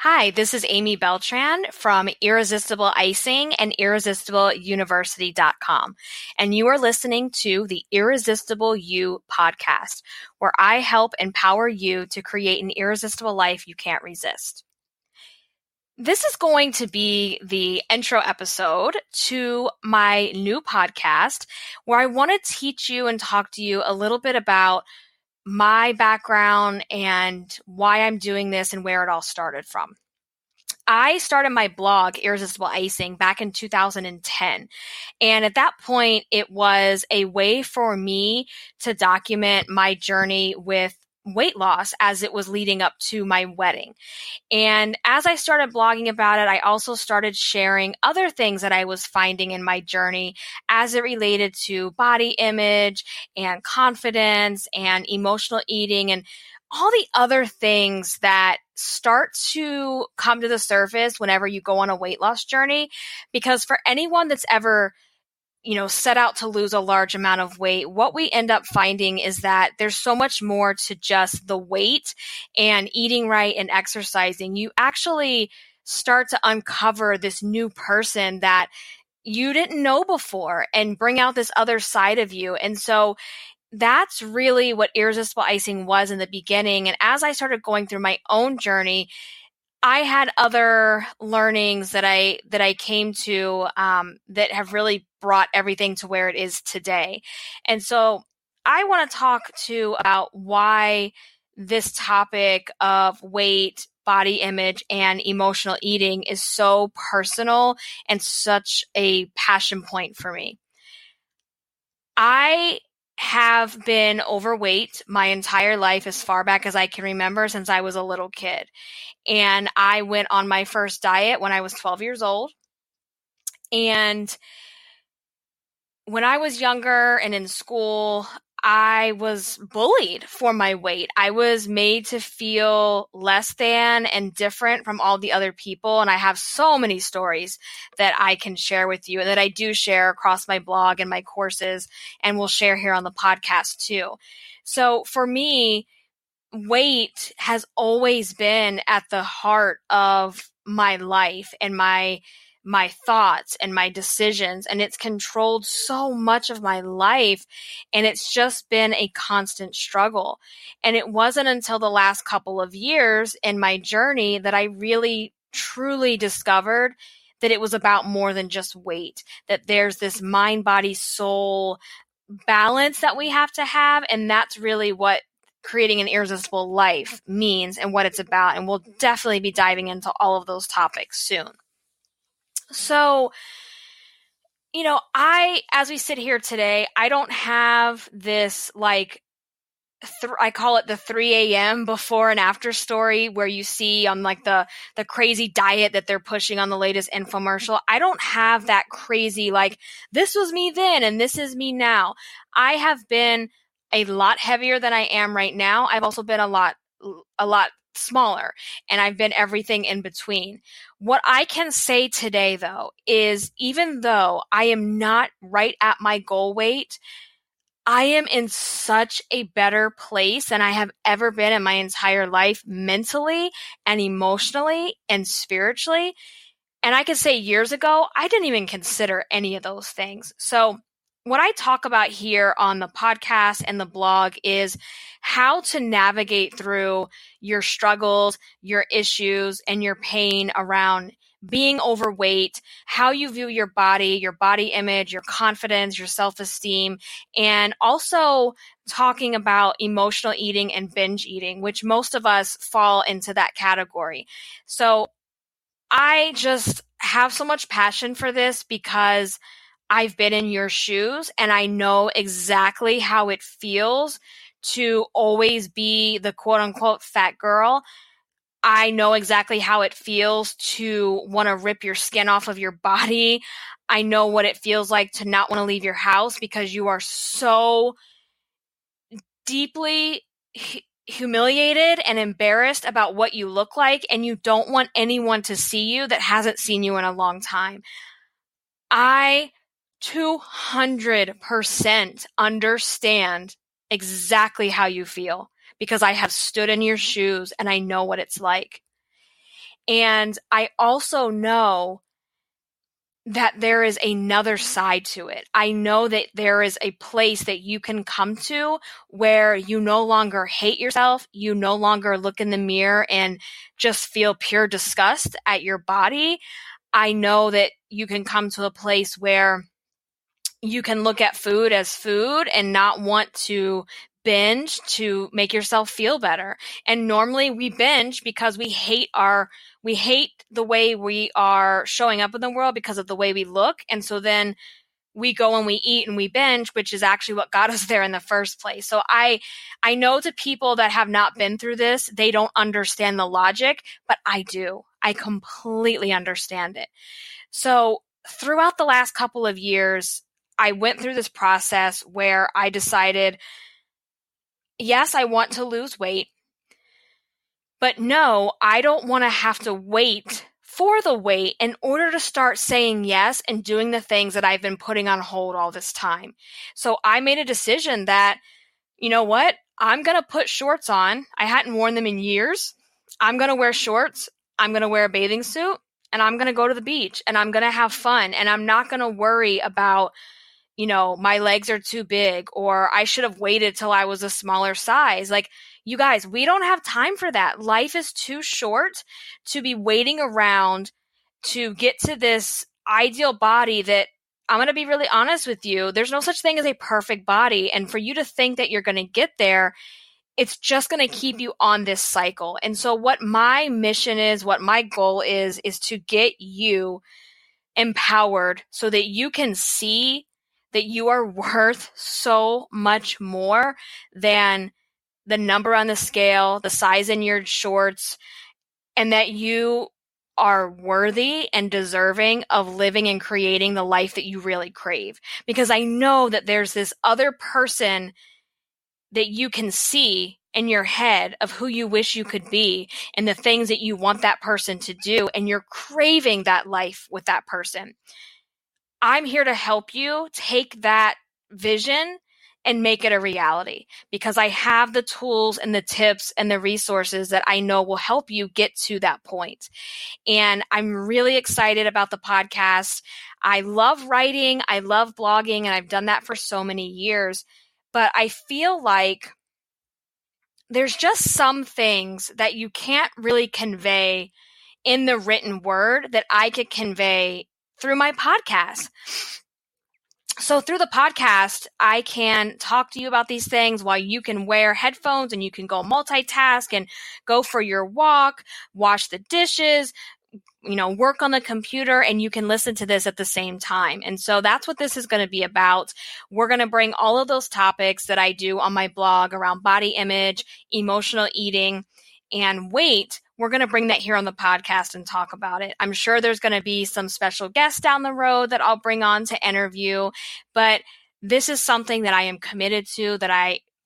Hi, this is Amy Beltran from Irresistible Icing and IrresistibleUniversity.com. And you are listening to the Irresistible You podcast, where I help empower you to create an irresistible life you can't resist. This is going to be the intro episode to my new podcast, where I want to teach you and talk to you a little bit about my background and why I'm doing this and where it all started from. I started my blog, Irresistible Icing, back in 2010. And at that point, it was a way for me to document my journey with weight loss as it was leading up to my wedding. And as I started blogging about it, I also started sharing other things that I was finding in my journey as it related to body image and confidence and emotional eating and all the other things that start to come to the surface whenever you go on a weight loss journey. Because for anyone that's ever set out to lose a large amount of weight, what we end up finding is that there's so much more to just the weight and eating right and exercising. You actually start to uncover this new person that you didn't know before and bring out this other side of you. And so that's really what Irresistible Icing was in the beginning. And as I started going through my own journey, I had other learnings that I came to that have really brought everything to where it is today. And so I want to talk about why this topic of weight, body image, and emotional eating is so personal and such a passion point for me. I have been overweight my entire life as far back as I can remember since I was a little kid. And I went on my first diet when I was 12 years old. And when I was younger and in school, I was bullied for my weight. I was made to feel less than and different from all the other people. And I have so many stories that I can share with you and that I do share across my blog and my courses and will share here on the podcast too. So for me, weight has always been at the heart of my life and my thoughts and my decisions, and it's controlled so much of my life, and it's just been a constant struggle. And it wasn't until the last couple of years in my journey that I really truly discovered that it was about more than just weight, that there's this mind, body, soul balance that we have to have, and that's really what creating an irresistible life means and what it's about. And we'll definitely be diving into all of those topics soon. So, as we sit here today, I don't have this I call it the 3 a.m. before and after story where you see on the crazy diet that they're pushing on the latest infomercial. I don't have that crazy, this was me then and this is me now. I have been a lot heavier than I am right now. I've also been a lot smaller, and I've been everything in between. What I can say today, though, is even though I am not right at my goal weight, I am in such a better place than I have ever been in my entire life, mentally and emotionally and spiritually. And I could say years ago, I didn't even consider any of those things. So what I talk about here on the podcast and the blog is how to navigate through your struggles, your issues, and your pain around being overweight, how you view your body image, your confidence, your self-esteem, and also talking about emotional eating and binge eating, which most of us fall into that category. So I just have so much passion for this because I've been in your shoes and I know exactly how it feels to always be the quote unquote fat girl. I know exactly how it feels to want to rip your skin off of your body. I know what it feels like to not want to leave your house because you are so deeply humiliated and embarrassed about what you look like, and you don't want anyone to see you that hasn't seen you in a long time. I 200% understand exactly how you feel because I have stood in your shoes and I know what it's like. And I also know that there is another side to it. I know that there is a place that you can come to where you no longer hate yourself. You no longer look in the mirror and just feel pure disgust at your body. I know that you can come to a place where you can look at food as food and not want to binge to make yourself feel better. And normally we binge because we hate the way we are showing up in the world because of the way we look. And so then we go and we eat and we binge, which is actually what got us there in the first place. So I know to people that have not been through this, they don't understand the logic, but I do. I completely understand it. So throughout the last couple of years, I went through this process where I decided, yes, I want to lose weight, but no, I don't want to have to wait for the weight in order to start saying yes and doing the things that I've been putting on hold all this time. So I made a decision that, you know what? I'm going to put shorts on. I hadn't worn them in years. I'm going to wear shorts. I'm going to wear a bathing suit and I'm going to go to the beach and I'm going to have fun and I'm not going to worry about, my legs are too big or I should have waited till I was a smaller size. Like, you guys, we don't have time for that. Life is too short to be waiting around to get to this ideal body that, I'm going to be really honest with you, there's no such thing as a perfect body. And for you to think that you're going to get there, it's just going to keep you on this cycle. And so what my mission is, what my goal is to get you empowered so that you can see that you are worth so much more than the number on the scale, the size in your shorts, and that you are worthy and deserving of living and creating the life that you really crave. Because I know that there's this other person that you can see in your head of who you wish you could be and the things that you want that person to do, and you're craving that life with that person. I'm here to help you take that vision and make it a reality because I have the tools and the tips and the resources that I know will help you get to that point. And I'm really excited about the podcast. I love writing. I love blogging, and I've done that for so many years. But I feel like there's just some things that you can't really convey in the written word that I could convey through my podcast. So through the podcast, I can talk to you about these things while you can wear headphones and you can go multitask and go for your walk, wash the dishes, work on the computer, and you can listen to this at the same time. And so that's what this is going to be about. We're going to bring all of those topics that I do on my blog around body image, emotional eating, and weight. We're going to bring that here on the podcast and talk about it. I'm sure there's going to be some special guests down the road that I'll bring on to interview, but this is something that I am committed to, that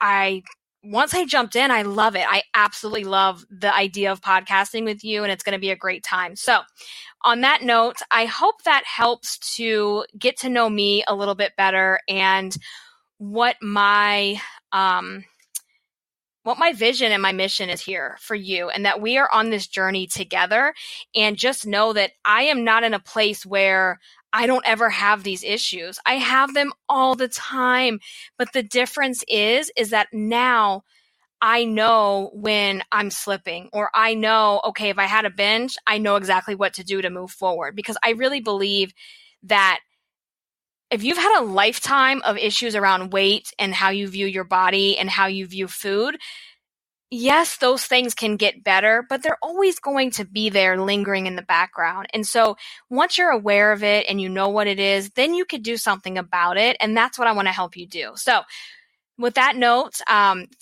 I once I jumped in, I love it. I absolutely love the idea of podcasting with you, and it's going to be a great time. So on that note, I hope that helps to get to know me a little bit better and what my vision and my mission is here for you, and that we are on this journey together. And just know that I am not in a place where I don't ever have these issues. I have them all the time. But the difference is that now I know when I'm slipping, or I know, okay, if I had a binge, I know exactly what to do to move forward. Because I really believe that if you've had a lifetime of issues around weight and how you view your body and how you view food, yes, those things can get better, but they're always going to be there lingering in the background. And so once you're aware of it and you know what it is, then you could do something about it. And that's what I want to help you do. So with that note,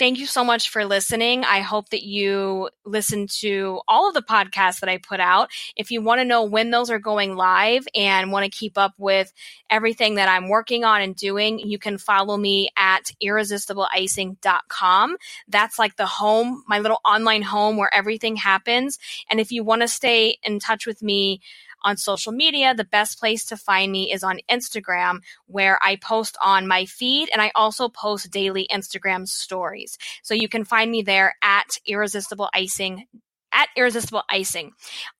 thank you so much for listening. I hope that you listen to all of the podcasts that I put out. If you want to know when those are going live and want to keep up with everything that I'm working on and doing, you can follow me at irresistibleicing.com. That's like the home, my little online home where everything happens. And if you want to stay in touch with me on social media, the best place to find me is on Instagram, where I post on my feed, and I also post daily Instagram stories. So you can find me there at Irresistible Icing at Irresistible Icing.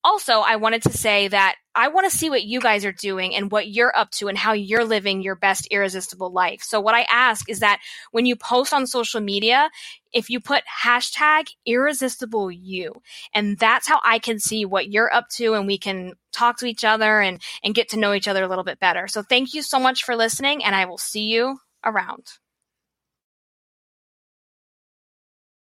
Also, I wanted to say that I want to see what you guys are doing and what you're up to and how you're living your best irresistible life. So what I ask is that when you post on social media, if you put hashtag Irresistible You, and that's how I can see what you're up to and we can talk to each other and get to know each other a little bit better. So thank you so much for listening, and I will see you around.